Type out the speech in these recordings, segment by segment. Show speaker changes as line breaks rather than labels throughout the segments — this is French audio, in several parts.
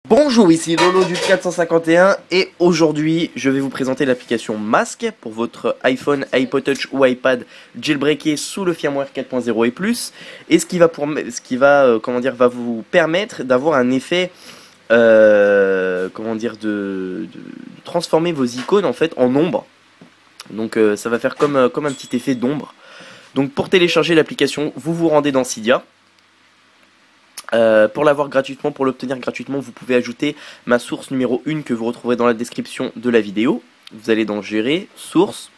Bonjour, ici Lolo du 451 et aujourd'hui je vais vous présenter l'application Mask pour votre iPhone, iPod Touch ou iPad jailbreaké sous le firmware 4.0 et plus, et ce qui va vous permettre d'avoir un effet de transformer vos icônes en fait en ombre. Donc ça va faire comme un petit effet d'ombre. Donc pour télécharger l'application, vous vous rendez dans Cydia. Pour l'avoir gratuitement, pour l'obtenir gratuitement, vous pouvez ajouter ma source numéro 1 que vous retrouverez dans la description de la vidéo. Vous allez dans Gérer, Source.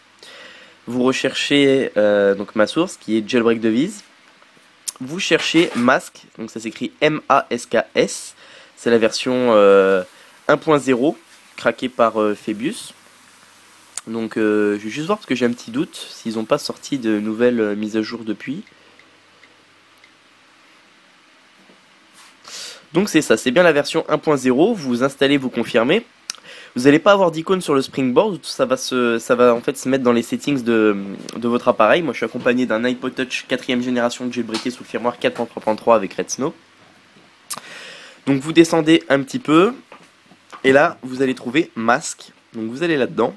Vous recherchez donc ma source qui est Jailbreak Devise. Vous cherchez Mask, donc ça s'écrit M-A-S-K-S. C'est la version 1.0 craquée par Phoebus. Donc je vais juste voir parce que j'ai un petit doute s'ils n'ont pas sorti de nouvelles mises à jour depuis. Donc c'est ça, c'est bien la version 1.0, vous installez, vous confirmez. Vous n'allez pas avoir d'icône sur le Springboard, ça va en fait se mettre dans les settings de votre appareil. Moi je suis accompagné d'un iPod Touch 4ème génération jailbreaké sous le firmware 4.3.3 avec Red Snow. Donc vous descendez un petit peu, et là vous allez trouver Mask. Donc vous allez là-dedans.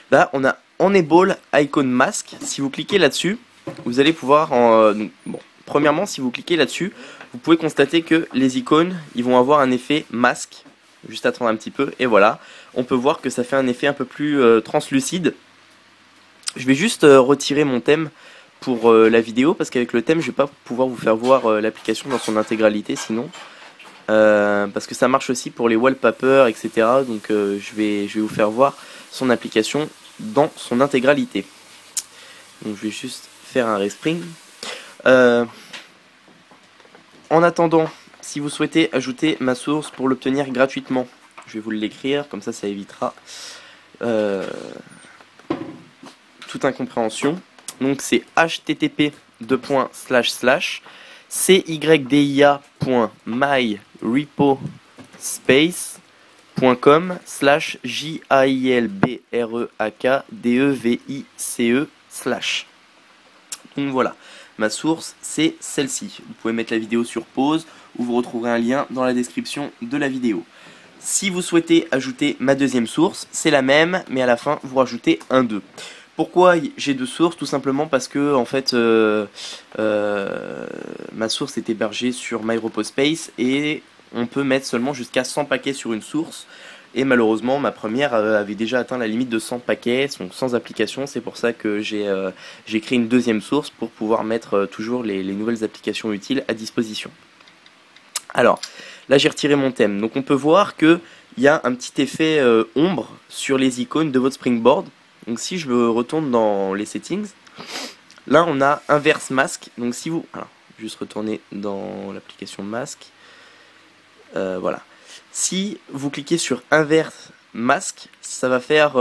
Là on a Enable Icon Mask, si vous cliquez là-dessus, vous allez pouvoir premièrement, si vous cliquez là-dessus, vous pouvez constater que les icônes, ils vont avoir un effet masque. Juste attendre un petit peu, et voilà. On peut voir que ça fait un effet un peu plus translucide. Je vais juste retirer mon thème pour la vidéo, parce qu'avec le thème, je ne vais pas pouvoir vous faire voir l'application dans son intégralité, sinon. Parce que ça marche aussi pour les wallpapers, etc. Donc je vais vous faire voir son application dans son intégralité. Donc je vais juste faire un respring. En attendant, si vous souhaitez ajouter ma source pour l'obtenir gratuitement, je vais vous l'écrire, comme ça évitera toute incompréhension. Donc c'est http://cybreakdeia.myrepo.com/JAILBREAKDEVICE/. Donc voilà, ma source c'est celle-ci. Vous pouvez mettre la vidéo sur pause ou vous retrouverez un lien dans la description de la vidéo. Si vous souhaitez ajouter ma deuxième source, c'est la même, mais à la fin vous rajoutez un 2. Pourquoi j'ai deux sources? Tout simplement parce que en fait ma source est hébergée sur MyRepoSpace et on peut mettre seulement jusqu'à 100 paquets sur une source. Et malheureusement, ma première avait déjà atteint la limite de 100 paquets, donc sans application. C'est pour ça que j'ai créé une deuxième source pour pouvoir mettre toujours les nouvelles applications utiles à disposition. Alors, là j'ai retiré mon thème. Donc on peut voir qu'il y a un petit effet ombre sur les icônes de votre Springboard. Donc si je me retourne dans les settings, là on a Inverse Mask. Donc si vous... Alors, juste retourner dans l'application Mask. Voilà. Si vous cliquez sur Inverse Mask, ça va faire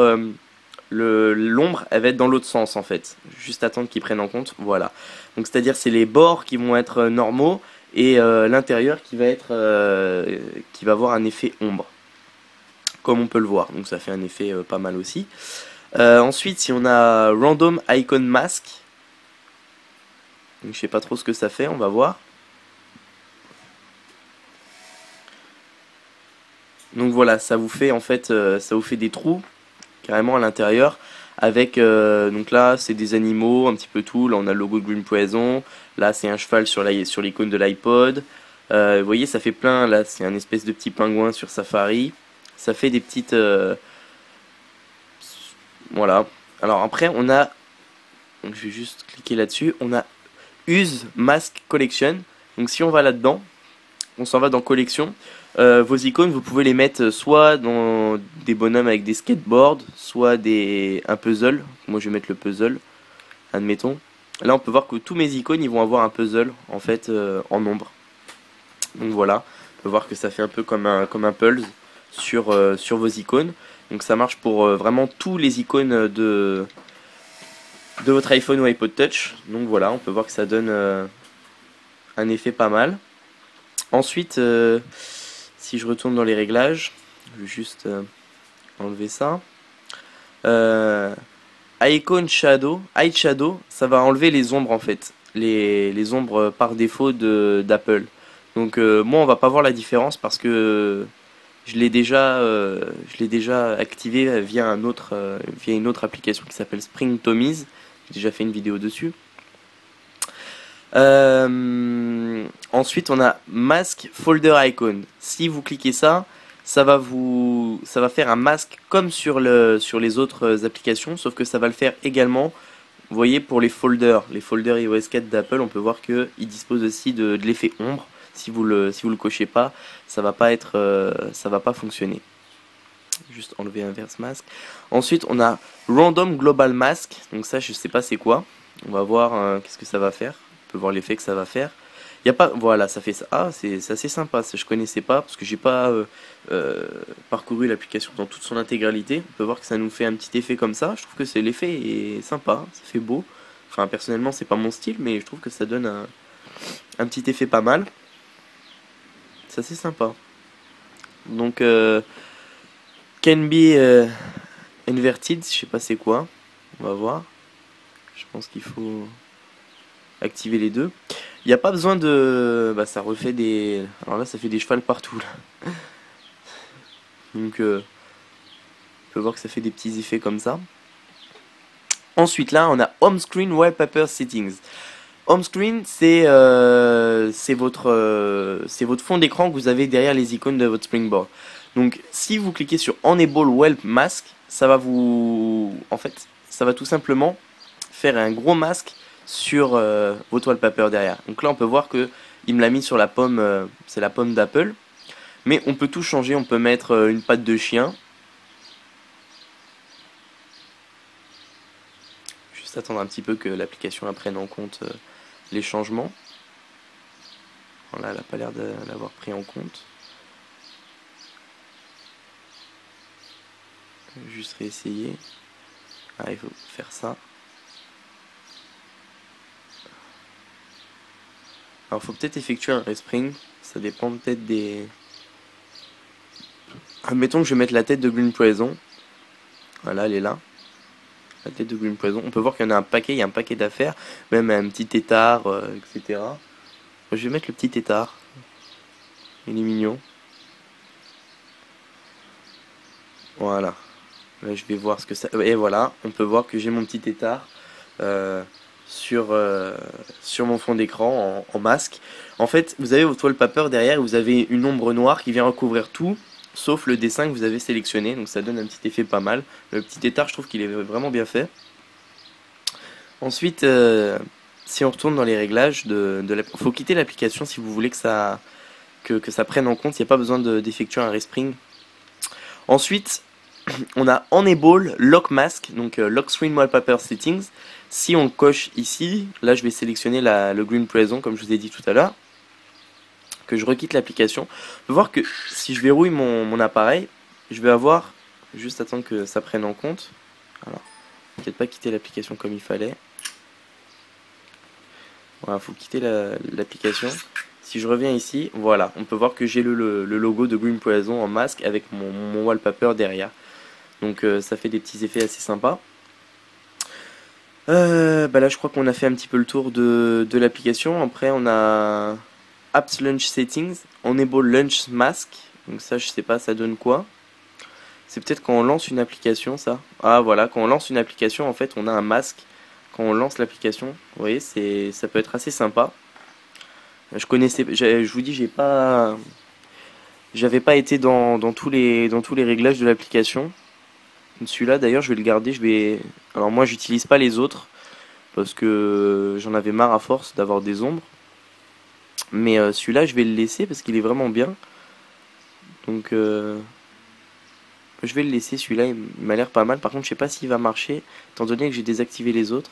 l'ombre, elle va être dans l'autre sens en fait. Juste attendre qu'ils prennent en compte, voilà. Donc c'est-à-dire c'est les bords qui vont être normaux et l'intérieur qui va avoir un effet ombre, comme on peut le voir. Donc ça fait un effet pas mal aussi. Ensuite, si on a Random Icon Mask, donc je sais pas trop ce que ça fait, on va voir. Donc voilà, ça vous fait en fait, ça vous fait des trous carrément à l'intérieur avec donc là c'est des animaux un petit peu tout. Là on a le logo de Green Poison, là c'est un cheval sur l'icône de l'iPod. Vous voyez, ça fait plein. Là c'est un espèce de petit pingouin sur Safari. Ça fait des petites voilà. Alors après on a, donc je vais juste cliquer là-dessus, on a Use Mask Collection. Donc si on va là-dedans, on s'en va dans Collection. Vos icônes, vous pouvez les mettre soit dans des bonhommes avec des skateboards, soit un puzzle. Moi je vais mettre le puzzle, admettons. Là on peut voir que tous mes icônes ils vont avoir un puzzle en fait en ombre. Donc voilà, on peut voir que ça fait un peu comme un puzzle sur vos icônes. Donc ça marche pour vraiment tous les icônes de votre iPhone ou iPod Touch. Donc voilà, on peut voir que ça donne un effet pas mal. Ensuite, si je retourne dans les réglages, je vais juste enlever ça. Icon Shadow, Hide Shadow, ça va enlever les ombres en fait, les ombres par défaut d'Apple. Donc moi on va pas voir la différence parce que je l'ai déjà activé via via une autre application qui s'appelle Spring Tomiz. J'ai déjà fait une vidéo dessus. Ensuite, on a Mask Folder Icon. Si vous cliquez ça, ça va faire un masque comme sur les autres applications, sauf que ça va le faire également. Vous voyez, pour les folders iOS 4 d'Apple, on peut voir qu'il dispose aussi de l'effet ombre. Si vous le cochez pas, ça va pas fonctionner. Juste enlever Inverse Mask. Ensuite, on a Random Global Mask. Donc ça, je sais pas c'est quoi. On va voir qu'est-ce que ça va faire. On peut voir l'effet que ça va faire. Il y a pas, voilà, ça fait ça. Ah, c'est assez sympa. Ça, je connaissais pas parce que j'ai pas parcouru l'application dans toute son intégralité. On peut voir que ça nous fait un petit effet comme ça. Je trouve que l'effet est sympa. Ça fait beau. Enfin, personnellement, c'est pas mon style, mais je trouve que ça donne un petit effet pas mal. C'est assez sympa. Donc, Can Be Inverted, je sais pas c'est quoi. On va voir. Je pense qu'il faut activer les deux. Il n'y a pas besoin de... Bah, ça refait des... Alors là, ça fait des chevals partout, là. Donc, on peut voir que ça fait des petits effets comme ça. Ensuite, là, on a Home Screen Wallpaper Settings. Home Screen, c'est votre fond d'écran que vous avez derrière les icônes de votre Springboard. Donc, si vous cliquez sur Enable Wallp Mask, ça va en fait, ça va tout simplement faire un gros masque sur votre wallpaper derrière. Donc là, on peut voir que il me l'a mis sur la pomme, c'est la pomme d'Apple. Mais on peut tout changer, on peut mettre une patte de chien. Juste attendre un petit peu que l'application prenne en compte les changements. Voilà, elle n'a pas l'air de l'avoir pris en compte. Juste réessayer. Ah, il faut faire ça. Alors, il faut peut-être effectuer un respring. Ça dépend peut-être des... Admettons que je vais mettre la tête de Green Poison. Voilà, elle est là. La tête de Green Poison. On peut voir qu'il y en a un paquet, il y a un paquet d'affaires. Même un petit tétard, etc. Je vais mettre le petit tétard. Il est mignon. Voilà. Là, je vais voir ce que ça... Et voilà, on peut voir que j'ai mon petit tétard sur mon fond d'écran en masque. En fait, vous avez votre wallpaper derrière et vous avez une ombre noire qui vient recouvrir tout, sauf le dessin que vous avez sélectionné. Donc ça donne un petit effet pas mal. Le petit tétard, je trouve qu'il est vraiment bien fait. Ensuite, si on retourne dans les réglages, faut quitter l'application si vous voulez que ça prenne en compte. Il n'y a pas besoin d'effectuer un respring. Ensuite, on a Enable Lock Mask, donc Lock Screen Wallpaper Settings. Si on le coche ici, là je vais sélectionner le Green Poison comme je vous ai dit tout à l'heure, que je requitte l'application. On peut voir que si je verrouille mon appareil, je vais avoir, juste attendre que ça prenne en compte. Alors, peut-être pas quitter l'application comme il fallait. Voilà, faut quitter l'application. Si je reviens ici, voilà, on peut voir que j'ai le logo de Green Poison en masque avec mon wallpaper derrière. Donc ça fait des petits effets assez sympas. Bah là je crois qu'on a fait un petit peu le tour de l'application. Après on a Apps Launch Settings, Enable Launch Mask. Donc ça je sais pas ça donne quoi. C'est peut-être quand on lance une application ça. Ah voilà, quand on lance une application en fait on a un masque. Quand on lance l'application, vous voyez ça peut être assez sympa. Je vous dis j'avais pas été dans tous les réglages de l'application. Celui-là d'ailleurs je vais le garder, alors moi j'utilise pas les autres parce que j'en avais marre à force d'avoir des ombres, mais celui-là je vais le laisser parce qu'il est vraiment bien, donc je vais le laisser. Celui-là il m'a l'air pas mal. Par contre je sais pas s'il va marcher étant donné que j'ai désactivé les autres.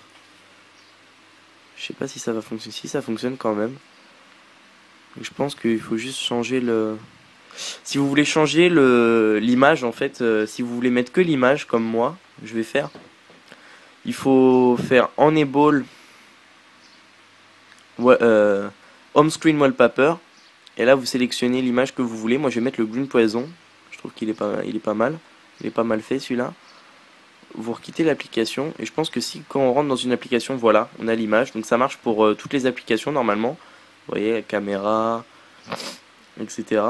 Je sais pas si ça va fonctionner. Si ça fonctionne quand même, donc, je pense qu'il faut juste changer si vous voulez changer l'image, en fait, si vous voulez mettre que l'image, comme moi, je vais faire, il faut faire Enable Home Screen Wallpaper, et là vous sélectionnez l'image que vous voulez. Moi je vais mettre le Green Poison, je trouve qu'il est pas mal, il est pas mal fait celui-là. Vous requittez l'application, et je pense que quand on rentre dans une application, voilà, on a l'image, donc ça marche pour toutes les applications normalement. Vous voyez, la caméra, etc.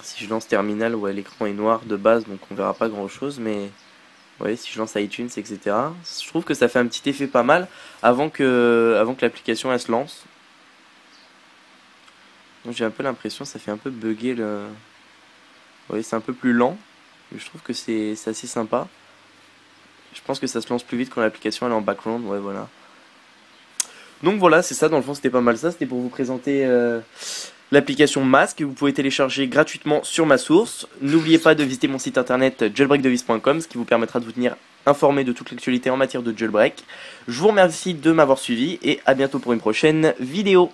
Si je lance Terminal, ouais, l'écran est noir de base, donc on verra pas grand chose, mais vous voyez, si je lance iTunes, etc. Je trouve que ça fait un petit effet pas mal avant que l'application elle se lance. Donc j'ai un peu l'impression, ça fait un peu bugger le... Vous voyez, c'est un peu plus lent, mais je trouve que c'est assez sympa. Je pense que ça se lance plus vite quand l'application elle est en background, ouais voilà. Donc voilà, c'est ça, dans le fond c'était pas mal ça, c'était pour vous présenter l'application Mask que vous pouvez télécharger gratuitement sur ma source. N'oubliez pas de visiter mon site internet jailbreakdevice.com, ce qui vous permettra de vous tenir informé de toute l'actualité en matière de jailbreak. Je vous remercie de m'avoir suivi et à bientôt pour une prochaine vidéo.